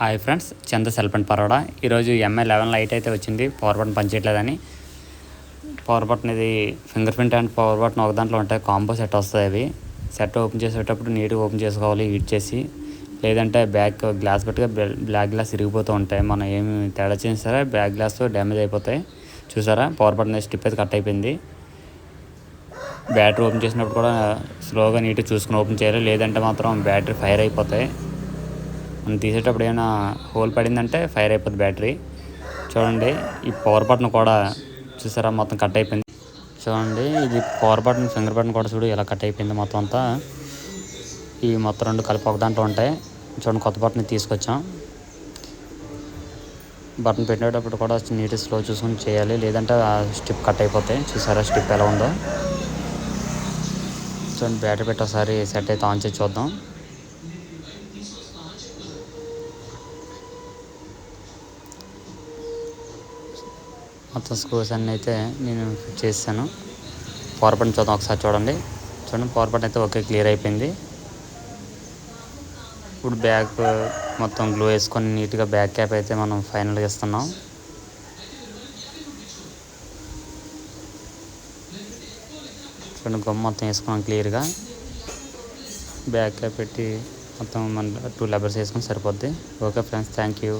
Hi friends, చంద సెల్ఫ్ అండ్ పరోడా. ఈరోజు MI11 లైట్ అయితే వచ్చింది. పవర్ బటన్ పనిచేయట్లేదని. పవర్ బటన్ ఇది fingerprint and power button ఒక దాంట్లో ఉంటాయి. కాంబో సెట్ వస్తుంది. అవి సెట్ ఓపెన్ చేసేటప్పుడు నీట్గా ఓపెన్ చేసుకోవాలి హీట్ చేసి. లేదంటే బ్యాక్ గ్లాస్ పెట్టుగా బ్లాక్ గ్లాస్ ఇరిగిపోతూ ఉంటాయి. మనం ఏమి తేడా చేసినా సరే బ్యాక్ గ్లాస్ డ్యామేజ్ అయిపోతాయి. చూసారా, పవర్ బటన్ స్టిప్ అయితే కట్ అయిపోయింది. బ్యాటరీ ఓపెన్ చేసినప్పుడు కూడా స్లోగా నీట్గా చూసుకుని ఓపెన్ చేయాలి. లేదంటే మాత్రం బ్యాటరీ ఫైర్ అయిపోతాయి. మనం తీసేటప్పుడు ఏమైనా హోల్ పడిందంటే ఫైర్ అయిపోద్ది బ్యాటరీ. చూడండి, ఈ పవర్ బటన్ కూడా చూసారా మొత్తం కట్ అయిపోయింది. చూడండి, ఇది పవర్ బటన్ ఫింగర్ బటన్ కూడా చూడు ఎలా కట్ అయిపోయింది మొత్తం అంతా. ఈ మొత్తం రెండు కలిపి ఒక దాంట్లో ఉంటాయి. చూడండి, కొత్త బటన్ తీసుకొచ్చాం. బటన్ పెట్టేటప్పుడు కూడా నీట్గా స్లో చూసుకొని చేయాలి. లేదంటే ఆ స్టిప్ కట్ అయిపోతాయి. చూసారా స్టిప్ ఎలా ఉందో. చూడండి, బ్యాటరీ పెట్టి ఒకసారి సెట్ అయితే ఆన్ చేసి చూద్దాం. మొత్తం స్క్రూస్ అన్నీ అయితే నేను ఫిట్ చేశాను. పవర్ బటన్ చూద్దాం ఒకసారి. చూడండి, పవర్ బటన్ అయితే ఓకే, క్లియర్ అయిపోయింది. ఇప్పుడు బ్యాక్ మొత్తం గ్లూ వేసుకొని నీట్గా బ్యాక్ క్యాప్ అయితే మనం ఫైనల్గా ఇస్తున్నాం. చూడండి, గమ్ మొత్తం వేసుకున్నాం క్లియర్గా. బ్యాక్ క్యాప్ పెట్టి మొత్తం మన 2 లెబర్స్ వేసుకొని సరిపోద్ది. Okay friends, thank you.